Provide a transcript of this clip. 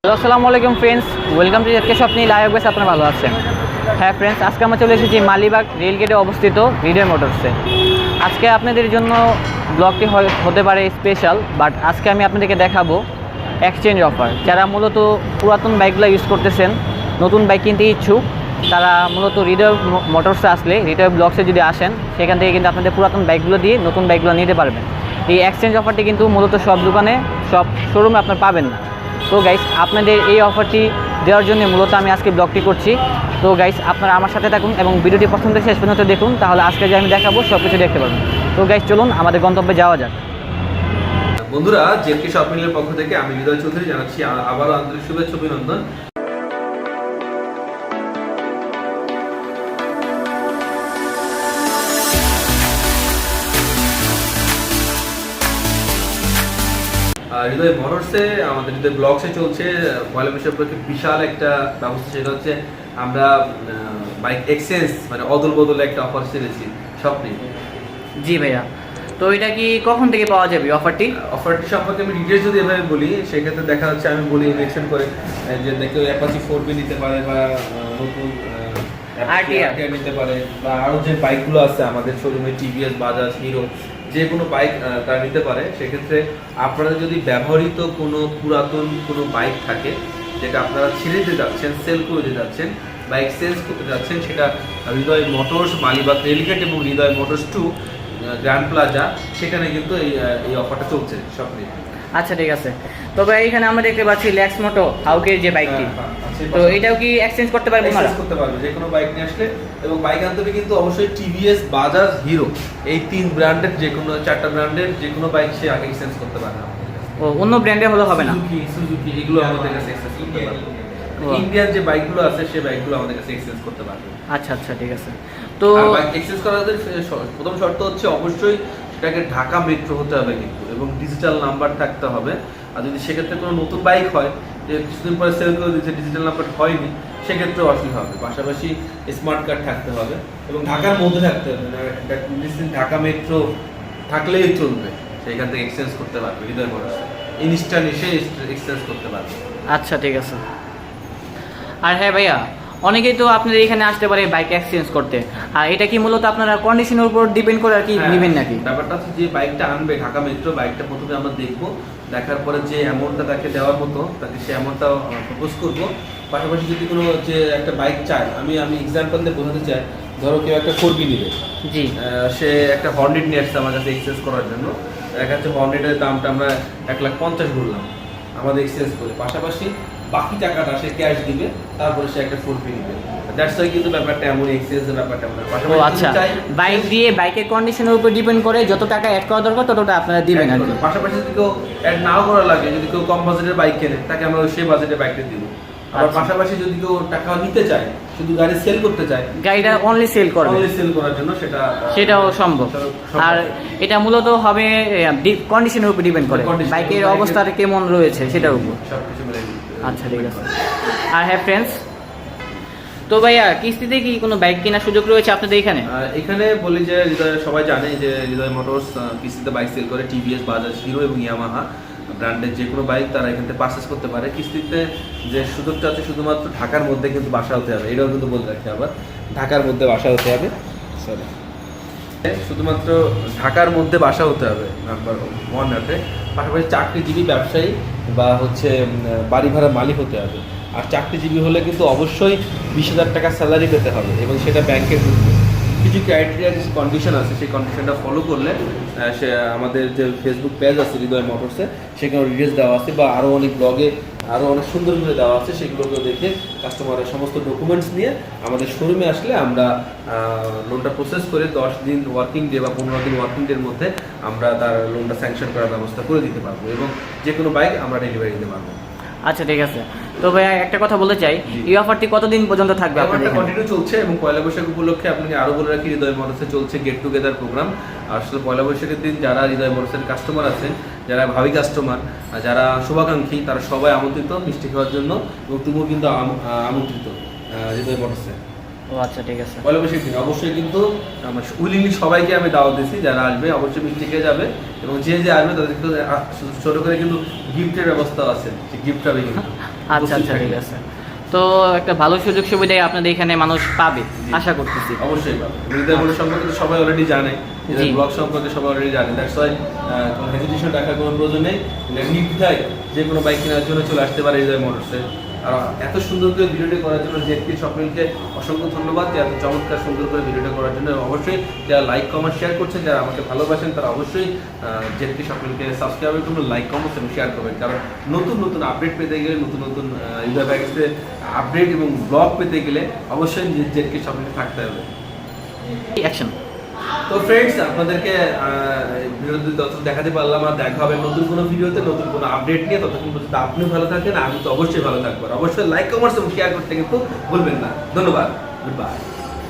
Hello আসসালামু আলাইকুম friends, welcome to ZK স্বপ্নি লাইভ বেস। আপনারা ভালো আছেন? হ্যাঁ ফ্রেন্ডস, আজকে আমরা চলে এসেছি মালিবাগ রেলগেটে অবস্থিত হৃদয় মোটরসে। আজকে আপনাদের জন্য ব্লগটি হতে পারে স্পেশাল, বাট আজকে আমি আপনাদেরকে দেখাবো এক্সচেঞ্জ অফার। যারা মূলত পুরাতন বাইকগুলো ইউজ করতেছেন, নতুন বাইক কিনতে ইচ্ছুক, তারা মূলত হৃদয় মোটরসে আসলে, হৃদয় ব্লগসে যদি আসেন, সেখান থেকে কিন্তু আপনাদের পুরাতন বাইকগুলো দিয়ে নতুন বাইকগুলো নিতে পারবেন। এই এক্সচেঞ্জ অফারটি কিন্তু মূলত সব দোকানে, সব শোরুমে আপনার পাবেন না। তো গাইস, আপনাদের এই অফারটি দেওয়ার জন্য মূলত আমি আজকে ব্লগটি করছি। তো গাইস, আপনারা আমার সাথে থাকুন এবং ভিডিওটি পছন্দ শেষ পর্যন্ত দেখুন, তাহলে আজকে যে আমি দেখাবো সব কিছু দেখতে পারবেন। তো গাইস, চলুন আমাদের গন্তব্যে যাওয়া যাক। বন্ধুরা, জেডকে শপিংয়ের পক্ষ থেকে আমি হৃদয় চৌধুরী জানাচ্ছি আবারও আন্তরিক শুভেচ্ছা অভিনন্দন। হৃদয় মোটরসে, আমাদের হৃদয় ব্লগসে চলছে পয়লা বৈশাখ উপলক্ষে বিশাল একটা ব্যবস্থা। সেটা হচ্ছে আমরা বাইক এক্সচেঞ্জ মানে অদল বদলে একটা অফার ছেড়েছি স্বপ্নে। জি ভাইয়া, তো এটা কি কখন থেকে পাওয়া যাবে অফারটি? অফারটি সম্পর্কে আমি ডিটেলস যদি এভাবে বলি, সেক্ষেত্রে দেখা যাচ্ছে আমি বলি মেনশন করে যে কেউ অ্যাপাচি 4B নিতে পারে, বা নতুন আরটিআর নিতে পারে, বা আরও যে বাইকগুলো আছে আমাদের শোরুমে টিভিএস, বাজাজ, হিরো, যে কোনো বাইক তারা নিতে পারে। সেক্ষেত্রে আপনারা যদি ব্যবহৃত কোনো পুরাতন কোনো বাইক থাকে, যেটা আপনারা ছেড়ে দিতে যাচ্ছেন, সেল করে দিতে যাচ্ছেন বা এক্সচেঞ্জ করতে যাচ্ছেন, সেটা হৃদয় মোটরস মালিবাগ রেলগেট এবং হৃদয় মোটরস 2 গ্র্যান্ড প্লাজা, সেখানে কিন্তু এই অফারটা চলছে স্বপ্নে। আচ্ছা, ঠিক আছে। তবে এইখানে আমরা দেখতে পাচ্ছি লেক্স মোটো হাউকের যে বাইকটি, তো এটাও কি এক্সচেঞ্জ করতে পারবো? এক্সচেঞ্জ করতে পারবে যে কোনো বাইক নিয়ে আসলে। এবং বাইক আনতে হবে কিন্তু অবশ্যই টিভিএস, বাজাজ, হিরো, এই 3 ব্র্যান্ডের যে কোনো 4টা ব্র্যান্ডের যে কোনো বাইক সে আগে এক্সচেঞ্জ করতে পারবে। ও, অন্য ব্র্যান্ডের হলে হবে না? সুজুকি এগুলো আমাদের কাছে এক্সচেঞ্জ করতে পারবে। ইন্ডিয়ান যে বাইকগুলো আছে সেই বাইকগুলো আমাদের কাছে এক্সচেঞ্জ করতে পারবে। আচ্ছা আচ্ছা, ঠিক আছে। তো বাইক এক্সচেঞ্জ করার প্রথম শর্ত হচ্ছে অবশ্যই সেটাকে ঢাকা মেট্রো হতে হবে কিন্তু, এবং ডিজিটাল নাম্বার থাকতে হবে। আর যদি সেক্ষেত্রে কোনো নতুন বাইক হয়, যে কিছুদিন পরে সেল করে দিচ্ছে, ডিজিটাল নাম্বার হয়নি, সেক্ষেত্রেও আসলে হবে। পাশাপাশি স্মার্ট কার্ড থাকতে হবে এবং ঢাকার মধ্যে থাকতে হবে, ঢাকা মেট্রো থাকলেই চলবে। সেইখান থেকে এক্সচেঞ্জ করতে পারবে হৃদয় মোটরসে, ইনস্ট্যান্ট এসে এক্সচেঞ্জ করতে পারবে। আচ্ছা, ঠিক আছে। আর হ্যাঁ ভাইয়া, অনেকেই তো আপনাদের এখানে আসতে পারে বাইক এক্সচেঞ্জ করতে, আর এটা কি মূলত আপনারা কন্ডিশনের উপর ডিপেন্ড করে আর কি নেবেন নাকি? ব্যাপারটা হচ্ছে যে বাইকটা আনবে ঢাকা মেট্রো, বাইকটা প্রথমে আমরা দেখবো, দেখার পরে যে অ্যামাউন্টটা তাকে দেওয়ার মতো তাকে সে অ্যামাউন্টটা প্রপোজ করবো। পাশাপাশি যদি কোনো যে একটা বাইক চায়, আমি এক্সাম্পল দিয়ে বোঝাতে চাই, ধরো কেউ একটা 4B নিবে, জি, সে একটা হর্নেট নিয়ে আসছে আমার কাছে এক্সচেঞ্জ করার জন্য। দেখা যাচ্ছে হর্নেটের দামটা আমরা 1,50,000 বললাম আমাদের এক্সচেঞ্জ করে, পাশাপাশি বাকি টাকাটা সে ক্যাশ দিবে, তারপরে সে একটা 4B নিবে। দ্যাটস ওয়াই কিন্তু ব্যাপারটা এমন, এক্সচেঞ্জের ব্যাপারটা এমন। ও আচ্ছা, বাইক দিয়ে বাইকের কন্ডিশনের উপর ডিপেন্ড করে যত টাকা অ্যাড করা দরকার ততটা আপনারা দিবেন আর কি। পাশাপাশি যদি কেউ অ্যাড নাও করা লাগে, যদি কেউ কম বাজেটের বাইক কেনে, তাকে আমরা সেই বাজেটের বাইকটা দিব। আবার পাশাপাশি যদি কেউ টাকা নিতে চায়, শুধু গাড়ি সেল করতে চায়, গাড়িটা অনলি সেল করার জন্য, সেটাও সম্ভব। আর এটা মূলত হবে কন্ডিশনের উপর ডিপেন্ড করে, বাইকের অবস্থাটা কেমন রয়েছে সেটার উপর সবকিছু মিলে। আচ্ছা, ঠিক আছে। আর হ্যাঁ ফ্রেন্ডস, তো ভাইয়া কিস্তিতে কি কোনো বাইক কেনার সুযোগ রয়েছে আপনাদের এখানে? এখানে বলি যে সবাই জানে যে হৃদয় মোটরস কিস্তিতে বাইক সেল করে। টিভিএস, বাজাজ, হিরো এবং ইয়ামাহা ব্র্যান্ডের যে কোনো বাইক তারা এখান থেকে পারচেস করতে পারে। কিস্তিতে যে সুযোগটা আছে শুধুমাত্র ঢাকার মধ্যে কিন্তু বাসা হতে হবে, এটাও কিন্তু বলে রাখতে হবে, ঢাকার মধ্যে বাসা হতে হবে। সরি, শুধুমাত্র ঢাকার মধ্যে বাসা হতে হবে নাম্বার 1 পাশাপাশি চাকরিজীবী, ব্যবসায়ী বা হচ্ছে বাড়ি ভাড়া মালিক হতে হবে। আর চাকরিজীবী হলে কিন্তু অবশ্যই 20,000 টাকা স্যালারি পেতে হবে, এবং সেটা ব্যাংকের কিছু ক্রাইটেরিয়া, কিছু কন্ডিশন আছে, সেই কন্ডিশনটা ফলো করলে সে আমাদের যে ফেসবুক পেজ আছে হৃদয় মোটরসে, সেখানে ডিটেলস দেওয়া আছে, বা আরও অনেক ব্লগে আরও অনেক সুন্দর করে দেওয়া আছে, সেগুলোকে দেখে কাস্টমারের সমস্ত ডকুমেন্টস নিয়ে আমাদের শোরুমে আসলে আমরা লোনটা প্রসেস করে 10 দিন ওয়ার্কিং ডে বা 15 দিন ওয়ার্কিং ডের মধ্যে আমরা তার লোনটা স্যাংশন করার ব্যবস্থা করে দিতে পারবো, এবং যে কোনো বাইক আমরা ডেলিভারি দিতে পারবো। আচ্ছা, ঠিক আছে। তো ভাইয়া একটা কথা বলতে চাই, এই অফারটি কতদিন পর্যন্ত থাকবে? অফারটা কন্টিনিউ চলছে, এবং পয়লা বৈশাখ উপলক্ষে আপনাকে আরও বলে রাখি, হৃদয় মোটরসে চলছে গেট টুগেদার প্রোগ্রাম। আসলে পয়লা বৈশাখের দিন যারা হৃদয় মোটরসের কাস্টমার আছেন, যারা ভাবি কাস্টমার, যারা শুভাকাঙ্ক্ষী, তারা সবাই আমন্ত্রিত মিষ্টি খাওয়ার জন্য, এবং তুমিও কিন্তু আমন্ত্রিত হৃদয় মোটরসে। ও আচ্ছা, ঠিক আছে। পয়লা বৈশাখ দিন অবশ্যই কিন্তু আমার উইলিংলি সবাইকে আমি দাওয়াত দিচ্ছি, যারা আসবে অবশ্যই মিষ্টি খেয়ে যাবে, এবং যে যে আসবে তাদের কিন্তু ছোট করে কিন্তু গিফটের ব্যবস্থা আছে, গিফট হবে কিন্তু। আচ্ছা আচ্ছা, ঠিক আছে। তো একটা ভালো সুযোগ সুবিধাই আপনাদের এখানে মানুষ পাবে আশা করতেছি। অবশ্যই পাবে। হৃদয় মোটর সম্পর্কে তো সবাই অলরেডি জানে, জি। ব্লগ সম্পর্কে সবাই অলরেডি জানে, দ্যাটস ওয়াই কোনো হেজিটেশন রাখার কোনো প্রয়োজন নেই। নির্দ্বিধায় যে কোনো বাইক কেনার জন্য চলে আসতে পারে হৃদয় মোটরসে। আর এত সুন্দর করে ভিডিওটি করার জন্য জেডকে সকলকে অসংখ্য ধন্যবাদ, যে এত চমৎকার সুন্দর করে ভিডিওটা করার জন্য। অবশ্যই যারা লাইক কমেন্ট শেয়ার করছেন, যারা আমাকে ভালোবাসেন, তারা অবশ্যই জেডকে সকলকে সাবস্ক্রাইব করুন, লাইক কমেন্ট এবং শেয়ার করবেন, কারণ নতুন নতুন আপডেট পেতে গেলে, নতুন নতুন হৃদয় বাইকসে আপডেট এবং ব্লগ পেতে গেলে অবশ্যই জেডকে সকলকে থাকতে হবে। অ্যাকশন। তো ফ্রেন্ডস, আপনাদেরকে বিরোধী তথ্য দেখাতে পারলাম, আর দেখা হবে নতুন কোনো ভিডিওতে নতুন কোনো আপডেট নিয়ে। ততক্ষণ পর্যন্ত আপনিও ভালো থাকেন, আমি তো অবশ্যই ভালো থাকবো। অবশ্যই লাইক কমেন্টস এবং শেয়ার করতে কিন্তু ভুলবেন না। ধন্যবাদ, গুড বাই।